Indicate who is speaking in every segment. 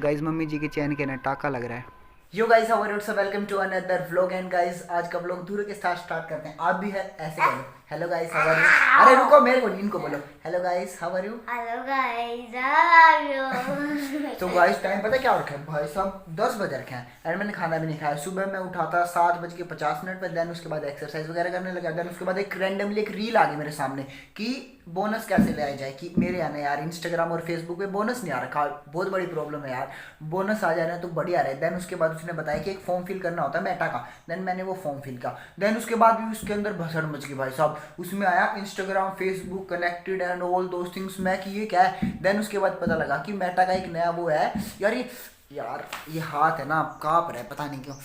Speaker 1: Guys mummy जी के चैन के ना टाका लग रहा है।
Speaker 2: Yo guys how are you, so welcome to another vlog. And guys आज का व्लॉग धूरे के साथ स्टार्ट करते हैं। आप भी है ऐसे बोलो, hello guys how are you. अरे रुको, मेरे को नहीं, इनको बोलो hello guys how are you.
Speaker 3: Hello guys how are you.
Speaker 2: तो गाइस टाइम पता क्या रखा है भाई साहब, 10 बजे रखे हैं एंड मैंने खाना भी नहीं खाया। सुबह मैं उठा था 7:50 पर, देन उसके बाद एक्सरसाइज वगैरह करने लगा। देन उसके बाद एक रैंडमली एक रील आ गई मेरे सामने कि बोनस कैसे ले जाए, कि मेरे आने यार इंस्टाग्राम और फेसबुक पे बोनस नहीं आ रखा, बहुत बड़ी प्रॉब्लम है यार, बोनस आ जा रहा है तो बढ़िया रहे। देन उसके बाद उसने बताया कि एक फॉर्म फिल करना होता है मेटा का। देन मैंने वो फॉर्म फिल किया। देन उसके बाद भी उसके अंदर भसड़ मच गई भाई साहब। उसमें आया Instagram Facebook connected and all those things. मैं कि ये क्या है। देन उसके बाद पता लगा कि मेटा का एक नया वो है यार। ये हाथ है ना कांप रहा है, पता नहीं क्यों।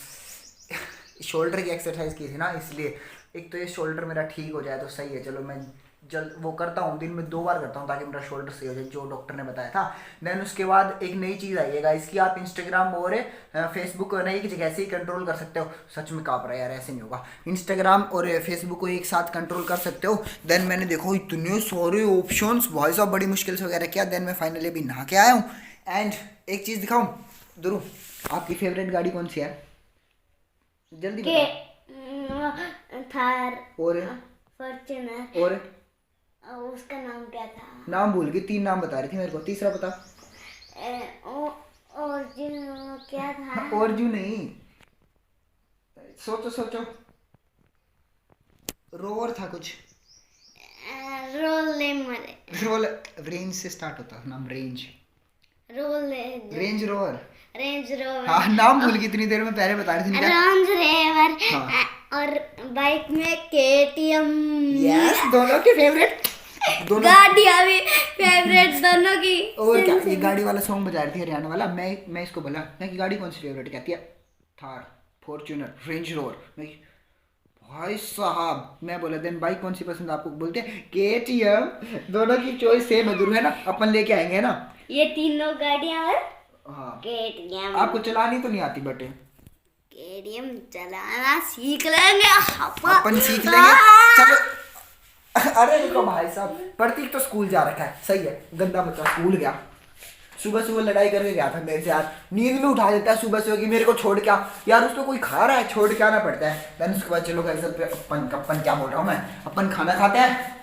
Speaker 2: शोल्डर की एक्सरसाइज की थी ना, इसलिए। एक तो ये शोल्डर मेरा ठीक हो जाए तो सही है, चलो मैं जल्द वो करता हूँ, दिन में 2 बार करता हूँ ताकि मेरा शोल्डर सही हो जाए, जो डॉक्टर ने बताया था। देन उसके बाद एक नई चीज़ आई है इसकी, आप इंस्टाग्राम और फेसबुक को एक जगह से ही कंट्रोल कर सकते हो। सच में काँप रहा है यार, ऐसे नहीं होगा। इंस्टाग्राम और फेसबुक को एक साथ कंट्रोल कर सकते हो। देन मैंने देखो इतने सारे ऑप्शंस भाई साहब, बड़ी मुश्किल से वगैरह किया। देन मैं फाइनली अभी नहा के आया हूँ। एंड एक चीज़ दिखाऊँ दुरू, आपकी फेवरेट गाड़ी कौन सी है? जल्दी बताओ।
Speaker 3: थार
Speaker 2: और
Speaker 3: फॉर्च्यूनर।
Speaker 2: और
Speaker 3: उसका नाम क्या था?
Speaker 2: नाम भूल गई, 3 नाम बता रही थी मेरे को, तीसरा बता।
Speaker 3: और जो क्या था?
Speaker 2: और जो नहीं, सोचो सोचो, रोवर था कुछ। रोल रेंज से स्टार्ट होता है नाम, range range rover.
Speaker 3: Range rover.
Speaker 2: हाँ नाम भूल गई, इतनी देर में पहले बता रही थी क्या?
Speaker 3: Range rover.
Speaker 2: हाँ।
Speaker 3: और बाइक में केटीएम।
Speaker 2: यस, दोनों के फेवरेट, दोनों
Speaker 3: गाड़ियाँ भी फेवरेट दोनों की।
Speaker 2: और क्या, ये गाड़ी वाला सॉन्ग बजा रही थी हरियाणा वाला। मैं इसको बोला मैं कि गाड़ी कौन सी फेवरेट, कहती है थार फॉर्च्यूनर रेंज रोवर। मैं भाई साहब, मैं बोला देन बाइक कौन सी पसंद आपको, बोलते हैं केटीएम। दोनों की चॉइस सेम है, है ना, अपन लेके आएंगे ना
Speaker 3: ये तीनों गाड़ियाँ।
Speaker 2: हाँ।
Speaker 3: केटीएम
Speaker 2: आपको चलानी तो नहीं आती बटे?
Speaker 3: केटीएम चलाना सीख लेंगे
Speaker 2: अपन सीख लेंगे, चलो। अरे रुको भाई साहब, प्रतीक तो स्कूल जा रखा है, सही है, गंदा बच्चा स्कूल गया। सुबह सुबह लड़ाई करके गया था मेरे से यार, नींद में उठा देता है सुबह सुबह कि मेरे को छोड़ क्या यार, उसको कोई खा रहा है, छोड़ के आना पड़ता है। देन उसके बाद चलो कैसे अपन क्या बोल रहा हूँ मैं, अपन खाना खाते हैं,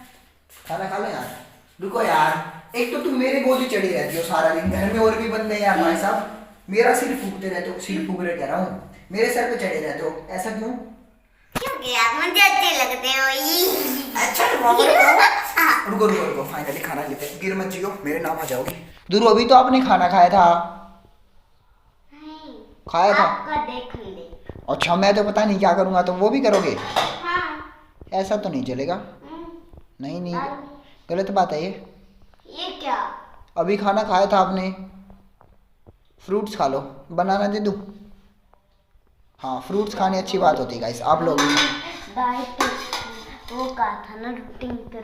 Speaker 2: खाना खा ले यार। रुको यार, एक तो तुम मेरे गोदी चढ़ी रहती हो सारा दिन, घर में और भी बंदे हैं यार भाई साहब, मेरा सिर फूकते रहते हो, सिर फूक रहे कह रहा हूँ, मेरे सर पे चढ़े रहते हो, ऐसा क्यों?
Speaker 3: क्योंकि आप मुझे अच्छे लगते हो।
Speaker 2: अच्छा रुको रुको रुको, फाइनली खाना लेते हैं, गिर मत जियो, मेरे नाम आ जाओगी। दुरू अभी तो आपने खाना खाया था। खाया था?
Speaker 3: आपका देख ले।
Speaker 2: अच्छा मैं तो पता नहीं क्या करूँगा, तो वो भी करोगे?
Speaker 3: हाँ।
Speaker 2: ऐसा तो नहीं चलेगा। नहीं नहीं, गलत बात है
Speaker 3: ये क्या?
Speaker 2: अभी खाना खाया था आपने, फ्रूट्स खा लो, बनाना दे दूँ? हाँ फ्रूट्स खाने अच्छी बात होती है गाइस, आप लोग
Speaker 3: डाइट वो कहा था ना, रूटीन दे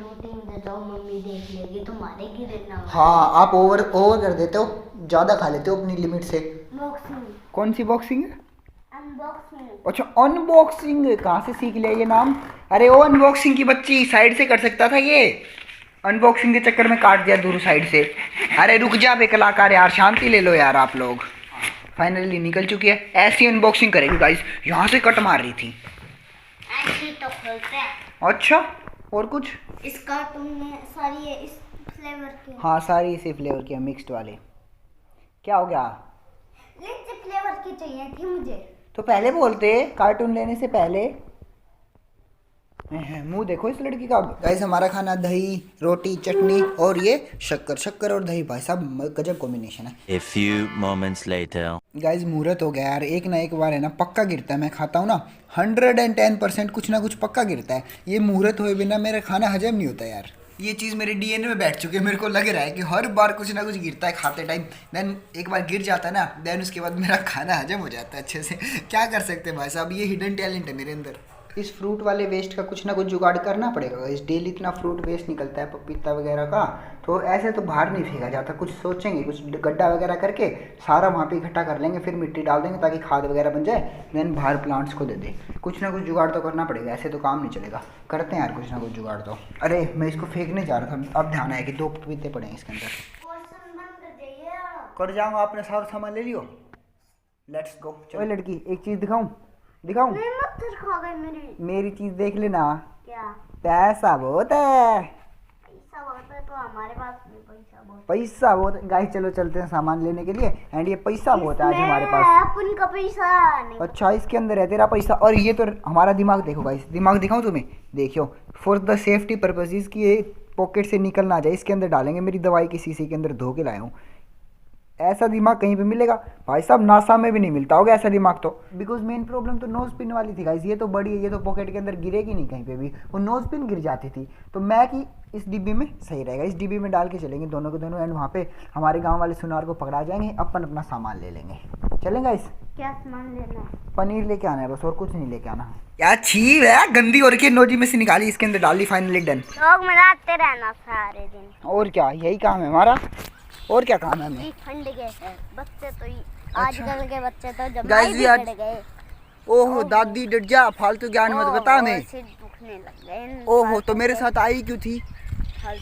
Speaker 3: दो, मम्मी देख लेगी तुम्हारे गिरना।
Speaker 2: हाँ आप ओवर कर देते हो, ज़्यादा खा लेते हो अपनी लिमिट से।
Speaker 3: बॉक्सिंग।
Speaker 2: कौन सी बॉक्सिंग?
Speaker 3: अनबॉक्सिंग।
Speaker 2: अच्छा अनबॉक्सिंग, कहाँ से सीख लिया ये नाम? अरे वो अनबॉक्सिंग की बच्ची साइड से कर सकता था, ये अनबॉक्सिंग के चक्कर में काट दिया दूर साइड से। अरे रुक जा बे कलाकार यार, शांति ले लो यार आप लोग। फाइनली निकल चुकी है, ऐसी अनबॉक्सिंग करेगी गाइस, यहाँ से कट मार रही थी।
Speaker 3: ऐसे तो खोलते हैं।
Speaker 2: अच्छा और कुछ?
Speaker 3: इस कार्टून में सारी है इस फ्लेवर की।
Speaker 2: हाँ सारी इसी फ्लेवर की है, मिक्स्ड वाले। क्या हो गया?
Speaker 3: इस फ्लेवर की चाहिए थी मुझे।
Speaker 2: तो पहले बोलते, कार्टून लेने से पहले। मुंह देखो इस लड़की का। गाइस हमारा खाना दही रोटी चटनी और ये शक्कर और दही, भाई साहब गजब कॉम्बिनेशन है।
Speaker 4: A few moments later.
Speaker 2: Guys मुहूर्त हो गया यार, एक ना एक बार है ना पक्का गिरता है, मैं खाता हूँ ना 110% कुछ ना कुछ पक्का गिरता है। ये मुहूर्त हुए बिना मेरा खाना हजम नहीं होता यार, ये चीज़ मेरे डीएनए में बैठ चुकी है। मेरे को लग रहा है कि हर बार कुछ ना कुछ गिरता है खाते टाइम। देन एक बार गिर जाता है ना, देन उसके बाद मेरा खाना हजम हो जाता है अच्छे से। क्या कर सकते हैं भाई साहब, ये हिडन टैलेंट है मेरे अंदर। इस फ्रूट वाले वेस्ट का कुछ ना कुछ जुगाड़ करना पड़ेगा। इस डेली इतना फ्रूट वेस्ट निकलता है पपीता वगैरह का, तो ऐसे तो बाहर नहीं फेंका जाता। कुछ सोचेंगे, कुछ गड्ढा वगैरह करके सारा वहाँ पे इकट्ठा कर लेंगे, फिर मिट्टी डाल देंगे ताकि खाद वगैरह बन जाए, देन बाहर प्लांट्स को दे दे। कुछ ना कुछ जुगाड़ तो करना पड़ेगा, ऐसे तो काम नहीं चलेगा। करते हैं यार कुछ ना कुछ जुगाड़ तो। अरे मैं इसको फेंकने जा रहा था, अब ध्यान आया कि 2 पपीते पड़े हैं इसके अंदर। कर जाऊंगा, आपने सारा सामान ले लियो। Let's go. चलो लड़की एक चीज दिखाऊं
Speaker 3: नहीं मत खा गई
Speaker 2: मेरी चीज देख लेना।
Speaker 3: क्या?
Speaker 2: पैसा बहुत है,
Speaker 3: पैसा बहुत है तो हमारे पास भी
Speaker 2: पैसा बहुत है। गाइस चलो चलते हैं सामान लेने के लिए। एंड ये पैसा बहुत है आज हमारे पास।
Speaker 3: अपन का पैसा नहीं।
Speaker 2: अच्छा इसके अंदर है तेरा पैसा। और ये तो हमारा दिमाग देखो गाइस, दिमाग दिखाऊं तुम्हें, देखियो फॉर द सेफ्टी पर्पसेस की ये पॉकेट से निकल ना जाए, इसके अंदर डालेंगे। मेरी दवाई की शीशी के अंदर धो के लाया हूँ। ऐसा दिमाग कहीं पे मिलेगा भाई साहब? नासा में भी नहीं मिलता होगा ऐसा दिमाग तो। बिकॉज मेन प्रॉब्लम तो नोज पिन वाली थी गाइस। ये तो बड़ी है, ये तो पॉकेट के अंदर गिरेगी नहीं कहीं पे भी, वो नोज पिन गिर जाती थी। तो मैं कि इस डिब्बी में सही रहेगा, इस डिब्बी में डाल के चलेंगे दोनों के दोनों। एंड वहाँ पे हमारे गाँव वाले सुनार को पकड़ा जाएंगे, अपन अपना सामान ले लेंगे। चलेंगे इस
Speaker 3: क्या सामान लेना है?
Speaker 2: पनीर लेके आना है बस, और कुछ नहीं लेके आना। यार छी है, गंदी हो रखी है, नोजी में से निकाली, इसके अंदर डाली, फाइनली डन।
Speaker 3: लोग मिलाते रहना सारे दिन।
Speaker 2: और क्या, यही काम है हमारा, और क्या काम है हमें।
Speaker 3: ठंड के बच्चे तो आजकल के बच्चे तो जब
Speaker 2: गाइस भी आज
Speaker 3: गए।
Speaker 2: ओहो दादी डट जा, फालतू ज्ञान मत बता हमें।
Speaker 3: सिर दुखने लग गए।
Speaker 2: ओहो तो मेरे साथ आई क्यों थी?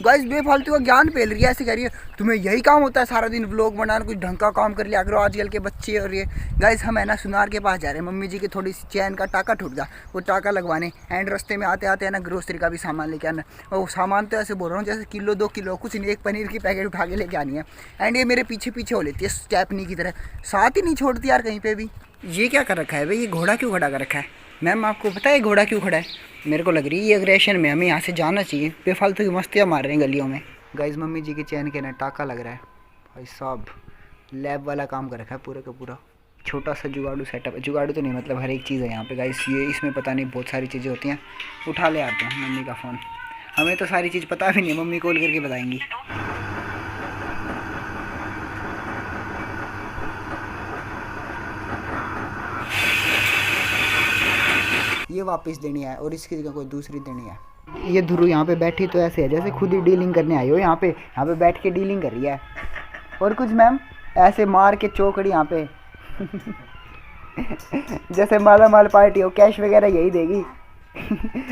Speaker 2: गाइस बेफालतू का ज्ञान फैल रही है, ऐसे कह रही है तुम्हें यही काम होता है सारा दिन व्लॉग बनाना, कुछ ढंग का काम कर लिया करो आजकल के बच्चे। और ये गाइस हम है ना सुनार के पास जा रहे हैं, मम्मी जी की थोड़ी सी चैन का टाका टूट गया, वो टाका लगवाने। एंड रास्ते में आते आते है ना ग्रोसरी का भी सामान लेके आना। और सामान तो ऐसे बोल रहा हूँ जैसे किलो 2 किलो कुछ नहीं, एक पनीर की पैकेट उठा के लेके आनी है। एंड ये मेरे पीछे पीछे हो लेती है स्टेपनी की तरह, साथ ही नहीं छोड़ती यार कहीं पर भी। ये क्या कर रखा है भाई, ये घोड़ा क्यों खड़ा कर रखा है? मैम आपको पता है घोड़ा क्यों खड़ा है? मेरे को लग रही है ये अग्रेशन में, हमें यहाँ से जाना चाहिए। बेफालतू की मस्तियाँ मार रहे हैं गलियों में। गाइस मम्मी जी की चैन के ना टाका लग रहा है भाई साहब, लैब वाला काम कर रखा है पूरा का पूरा। छोटा सा जुगाड़ू सेटअप है, जुगाड़ू तो नहीं मतलब हर एक चीज़ है यहाँ पे गाइस। ये इसमें पता नहीं बहुत सारी चीज़ें होती हैं। उठा ले आते हैं मम्मी का फ़ोन, हमें तो सारी चीज़ पता भी नहीं, मम्मी कॉल करके बताएंगी। ये वापस देनी है और इसकी जगह कोई दूसरी देनी है। ये ध्रुव यहाँ पे बैठी तो ऐसे है जैसे खुद ही डीलिंग करने आई हो, यहाँ पे बैठ के डीलिंग कर रही है। और कुछ मैम ऐसे मार के चौकड़ी यहाँ पे जैसे माला माल पार्टी हो, कैश वगैरह यही देगी।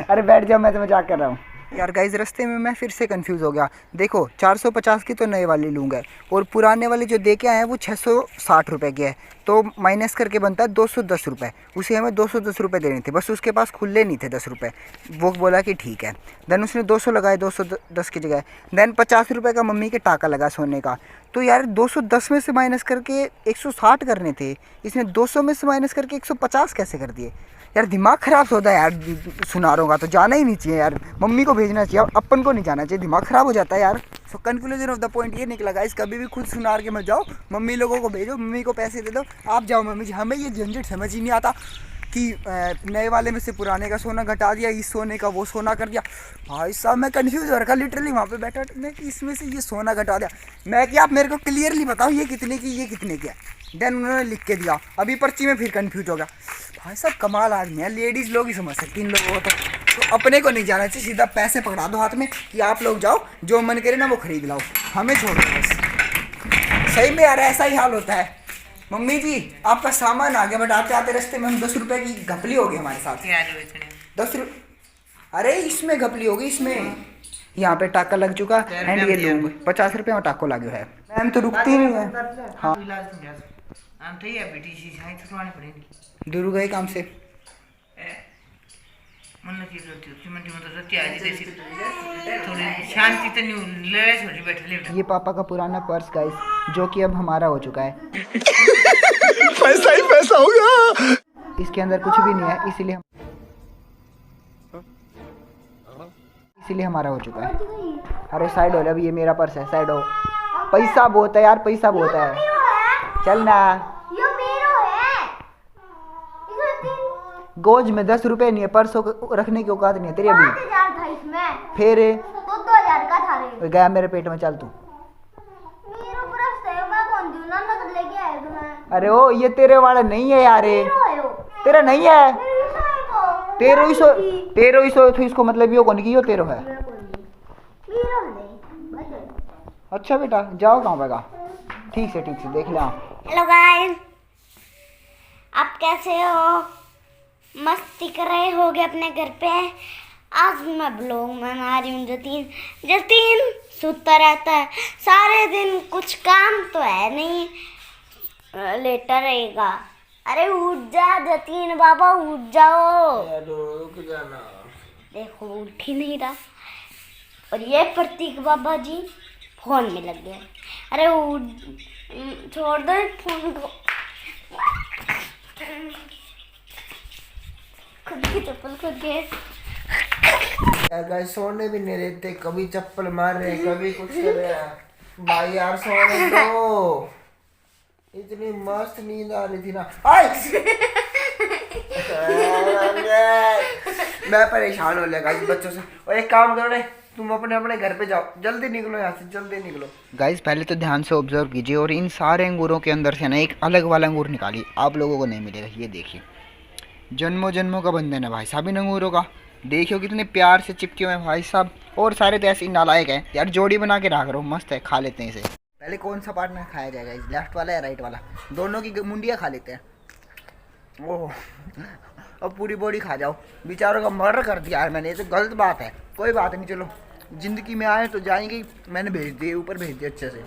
Speaker 2: अरे बैठ जाओ, मैं तो मजाक कर रहा हूँ यार। गाइस रास्ते में मैं फिर से कंफ्यूज हो गया। देखो 450 की तो नए वाली लूँगा और पुराने वाले जो दे के आए हैं वो 660 रुपये की है, तो माइनस करके बनता है 210 रुपये। उसे हमें 210 रुपये देने थे, बस उसके पास खुले नहीं थे 10 रुपये। वो बोला कि ठीक है। देन उसने 200 लगाए 210 की जगह। देन 50 रुपये का मम्मी के टाका लगा सोने का। तो यार 210 में से माइनस करके 160 करने थे, इसने 200 में से माइनस करके 150 कैसे कर दिए? यार दिमाग ख़राब होता है यार, सुनारों का तो जाना ही नहीं चाहिए यार, मम्मी को भेजना चाहिए, अपन को नहीं जाना चाहिए, दिमाग ख़राब हो जाता है यार। So conclusion of the point ये निकला गाइस, कभी भी खुद सुनार के मत जाओ, मम्मी लोगों को भेजो, मम्मी को पैसे दे दो, आप जाओ मम्मी जी। हमें ये झंझट समझ ही नहीं आता कि नए वाले में से पुराने का सोना घटा दिया, इस सोने का वो सोना कर दिया। भाई साहब मैं कंफ्यूज हो रखा लिटरली वहाँ पे बैठा, मैं कि इसमें से ये सोना घटा दिया। मैं कि आप मेरे को क्लियरली बताओ ये कितने की, ये कितने की है। देन उन्होंने लिख के दिया, अभी पर्ची में फिर कंफ्यूज हो गया। भाई साहब कमाल आदमी है, लेडीज़ लोग ही समझ सकती इन लोगों को तो अपने को नहीं जाना चाहिए, सीधा पैसे पकड़ा दो हाथ में कि आप लोग जाओ, जो मन करे ना वो खरीद लाओ, हमें छोड़ दो बस। सही में यार ऐसा ही हाल होता है। मम्मी जी आपका सामान आ गया, बट आते आते रास्ते में हम 10 रुपये की घपली हो गई हमारे साथ। 10 रुपये, अरे इसमें घपली होगी, इसमें यहाँ पे टाका लग चुका एंड ये लूँगा 50 रुपये में टाको लगे है। मैम तो रुकती नहीं है। हाँ दूर गए काम से। ये पापा का पुराना पर्स गाइस, जो कि अब हमारा हो चुका है।
Speaker 5: पैसा ही पैसा होगा।
Speaker 2: इसके अंदर कुछ भी नहीं है, इसीलिए हमारा हो चुका है। अरे साइड हो, अब ये मेरा पर्स है, साइड हो। पैसा बहुत है यार, पैसा बहुत है, चल ना। गोज में 10 रुपए नहीं है, परसों रखने की औकात नहीं है तेरी अभी।
Speaker 3: 5,000 था इसमें,
Speaker 2: फिर
Speaker 3: 2,000 का था रे।
Speaker 2: गया मेरे पेट में, चल तू।
Speaker 3: मेरा पूरा सेव मैं कौन दूं ना, नकद लेके आया तुम्हें।
Speaker 2: अरे ओ ये तेरे वाला नहीं है यार, तेरा नहीं है, 1300 तो इसको मतलब यो कौन की, यो तेरो है। अच्छा बेटा जाओ, कहाँ पेगा, ठीक से देख ले।
Speaker 3: हेलो गाइस, आप कैसे हो? मस्ती कर रहे होगे अपने घर पे। आज मैं ब्लॉग बना रही हूँ। जतीन जतीन सोता रहता है सारे दिन, कुछ काम तो है नहीं, लेटा रहेगा। अरे उठ जा जतीन बाबा, उठ जाओ।
Speaker 2: रुक जाना।
Speaker 3: देखो उठ ही नहीं रहा। और ये प्रतीक बाबा जी फोन में लग गए। अरे उठ, छोड़ दो फोन को। खुद की चप्पल खुद के।
Speaker 2: यार गाइस सोने भी नहीं देते, कभी चप्पल मार रहे कभी कुछ कर रहे हैं। भाई यार सोने दो, इतनी मस्त नींद आ रही थी ना। मैं परेशान हो लगा इस बच्चों से। और एक काम करो रे, तुम अपने अपने घर पे जाओ, जल्दी निकलो यहाँ से, जल्दी निकलो।
Speaker 1: गाइस पहले तो ध्यान से ऑब्जर्व कीजिए और इन सारे अंगूरों के अंदर से ना एक अलग वाला अंगूर निकालिए, आप लोगों को नहीं मिलेगा। ये देखिए, जन्मों जन्मों का बंधन है भाई साहब इन अंगूरों का। देखियो कितने प्यार से चिपके हुए हैं भाई साहब। और सारे तो ऐसे ही नालायक हैं यार, जोड़ी बना के रख रहा हूँ, मस्त है, खा लेते हैं इसे।
Speaker 2: पहले कौन सा पार्टनर खाया जाएगा, लेफ्ट वाला या राइट वाला? दोनों की मुंडियाँ खा लेते हैं। ओह अब पूरी बॉडी खा जाओ। बेचारों का मर्डर कर दिया यार मैंने, ये तो गलत बात है। कोई बात नहीं, चलो जिंदगी में आए तो जाएंगे। मैंने भेज दिए, ऊपर भेज दिए अच्छे से।